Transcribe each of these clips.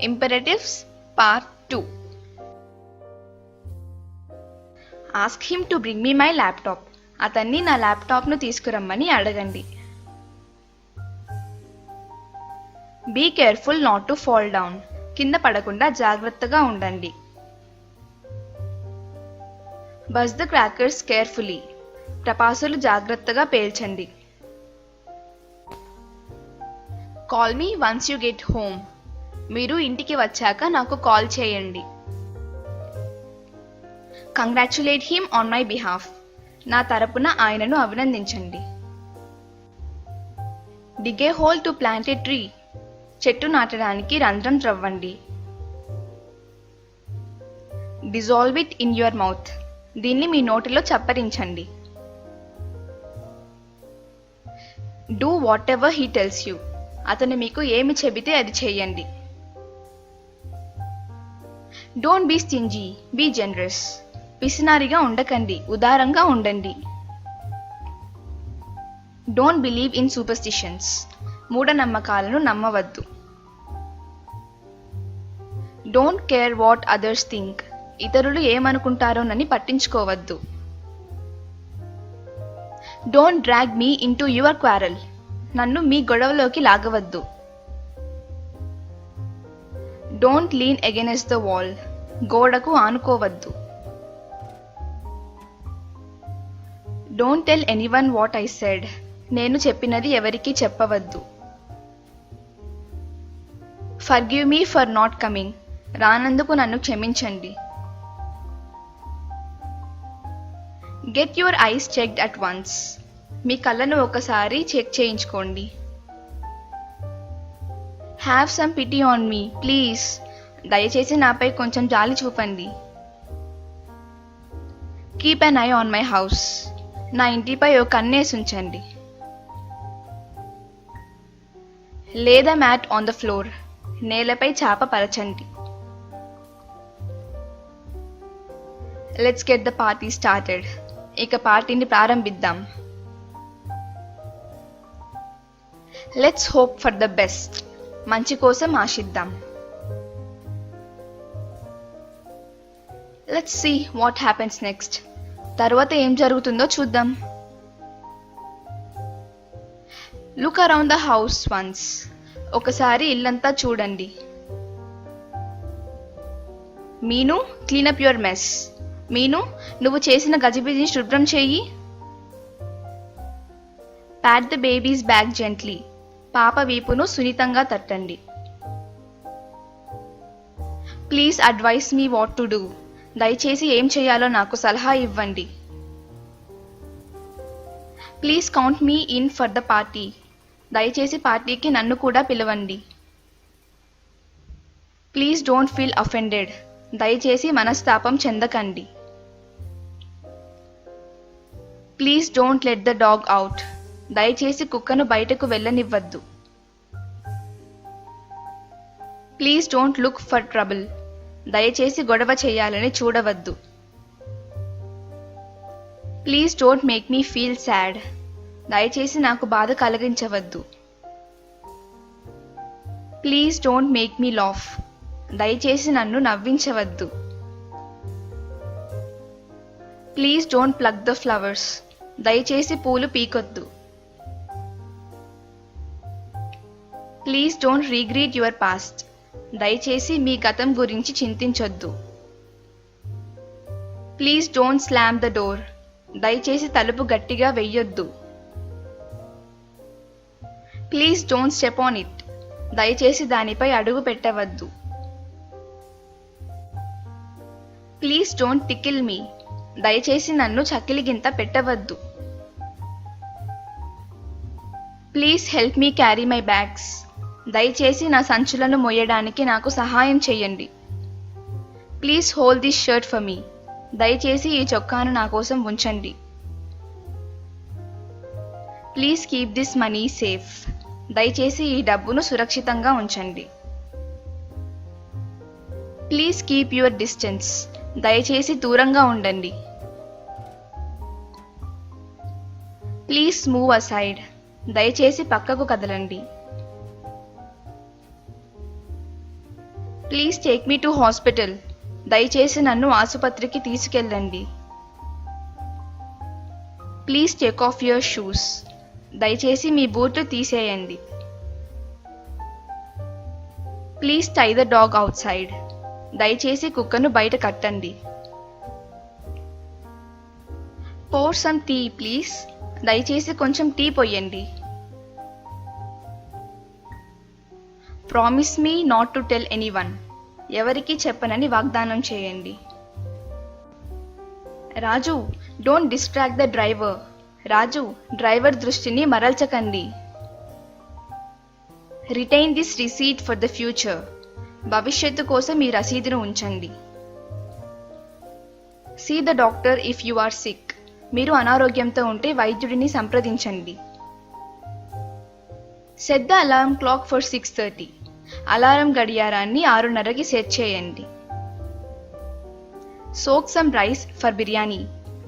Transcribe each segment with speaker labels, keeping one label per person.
Speaker 1: Imperatives Part 2. Ask him to bring me my laptop. అతన్ని నా ల్యాప్టాప్ను తీసుకురమ్మని అడగండి. Be careful not to fall down. కింద పడకుండా జాగ్రత్తగా ఉండండి. Buzz the crackers carefully. టపాసులు జాగ్రత్తగా పేల్చండి. Call me once you get home. మీరు ఇంటికి వచ్చాక నాకు కాల్ చేయండి. Congratulate him on my behalf. నా తరపున ఆయనను అభినందించండి. Dig a hole to plant a tree. చెట్టు నాటడానికి రంధ్రం త్రవ్వండి. Dissolve it in your mouth. దీన్ని మీ నోటిలో చప్పరించండి. Do whatever he tells you. అతను మీకు ఏమి చెబితే అది చేయండి. Don't be stingy, be generous. పిసినారిగా ఉండకండి, ఉదారంగా ఉండండి. Don't believe in superstitions. మూఢనమ్మకాలను నమ్మవద్దు. Don't care what others think. ఇతరులు ఏమనుకుంటారోనని పట్టించుకోవద్దు. Don't drag me into your quarrel. నన్ను మీ గొడవలోకి లాగవద్దు. Don't lean against the wall. గోడకు ఆనుకోవద్దు. Don't tell anyone what I said. నేను చెప్పినది ఎవరికీ చెప్పవద్దు. Forgive me for not coming. రానందుకు నన్ను క్షమించండి. Get your eyes checked at once. మీ కళ్ళను ఒకసారి చెక్ చేయించుకోండి. Have some pity on me, please. దయచేసి నాపై కొంచెం జాలి చూపండి. Keep an eye on my house. నా ఇంటిపై ఒక కన్నేసి ఉంచండి. Lay the mat on the floor. నేలపై చాప పరచండి. Let's get the party started. ఇక పార్టీని ప్రారంభిద్దాం. Let's hope for the best. మంచి కోసం ఆశిద్దాం. Let's see what happens next. తర్వాత ఏం జరుగుతుందో చూద్దాం. Look around the house once. ఒకసారి ఇల్లంతా చూడండి. మీను, clean up your mess. మీను, నువ్వు చేసిన గజిబిజిని శుభ్రం చెయ్యి. Pat the baby's back gently. పాప వీపును సున్నితంగా తట్టండి. Please advise me what to do. దయచేసి ఏం చేయాలో నాకు సలహా ఇవ్వండి. Please count me in for the party. దయచేసి పార్టీకి నన్ను కూడా పిలవండి. Please don't feel offended. దయచేసి మనస్తాపం చెందకండి. Please don't let the dog out. దయచేసి కుక్కను బయటకు వెళ్ళనివ్వద్దు. Please don't look for trouble. దయచేసి గొడవ చేయాలని చూడవద్దు. Please don't make me feel sad. దయచేసి నాకు బాధ కలిగించవద్దు. Please don't make me laugh. దయచేసి నన్ను నవ్వించవద్దు. Please don't pluck the flowers. దయచేసి పూలు పీకొద్దు. Please don't regret your past. దయచేసి మీ గతం గురించి చింతించొద్దు. Please don't slam the door. దయచేసి తలుపు గట్టిగా వెయ్యొద్దు. Please don't step on it. దయచేసి దానిపై అడుగు పెట్టవద్దు. Please don't tickle me. దయచేసి నన్ను చక్కిలిగింత పెట్టవద్దు. Please help me carry my bags. దయచేసి నా సంచులను మోయడానికి నాకు సహాయం చేయండి. Please hold this shirt for me. దయచేసి ఈ చొక్కాను నా కోసం ఉంచండి. Please keep this money safe. దయచేసి ఈ డబ్బును సురక్షితంగా ఉంచండి. Please keep your distance. దయచేసి దూరంగా ఉండండి. Please move aside. దయచేసి పక్కకు కదలండి. Please take me to hospital. దయచేసి నన్ను ఆసుపత్రికి తీసుకెళ్ళండి. Please take off your shoes. దయచేసి మీ బూట్లు తీసేయండి. Please tie the dog outside. దయచేసి కుక్కను బయట కట్టండి. Pour some tea please. దయచేసి కొంచెం టీ పొయ్యండి. Promise me not to tell anyone. ఎవరికీ చెప్పనని వాగ్దానం చేయండి. Raju, don't distract the driver. Raju, driver దృష్టిని మరల్చకండి. Retain this receipt for the future. భవిష్యత్తు కోసం ఈ రసీదును ఉంచండి. See the doctor if you are sick. మీరు అనారోగ్యంతో ఉంటే వైద్యుడిని సంప్రదించండి. Set the alarm clock for 6:30. Alarm గడియారాన్ని 6:30కి సెట్ చేయండి. Soak some rice for biryani.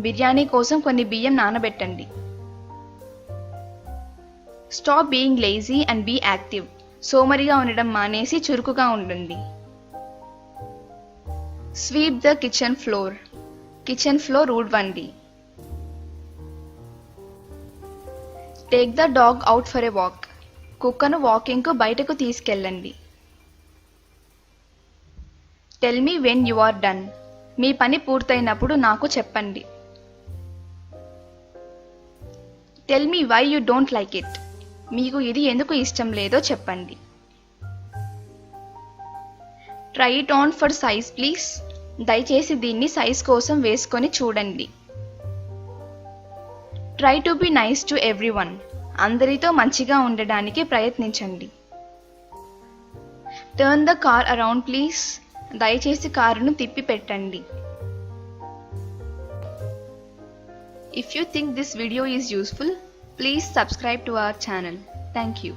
Speaker 1: Biryani కోసం కొన్ని బియ్యం నానబెట్టండి. Stop being lazy and be active. సోమరిగా ఉండడం మానేసి చురుకుగా ఉండండి. Sweep the kitchen floor. Kitchen floor ఊడ్వండి. Take the dog out for a walk. కుక్కను వాకింగ్కు బయటకు తీసుకెళ్ళండి. Tell me when you are done. మీ పని పూర్తయినప్పుడు నాకు చెప్పండి. Tell me why you don't like it. మీకు ఇది ఎందుకు ఇష్టం లేదో చెప్పండి. Try it on for size please. దయచేసి దీన్ని సైజ్ కోసం వేసుకొని చూడండి. Try to be nice to everyone. అందరితో మంచిగా ఉండడానికి ప్రయత్నించండి. Turn the car around please. దయచేసి కారును తిప్పి పెట్టండి. If you think this video is useful, please subscribe to our channel. Thank you.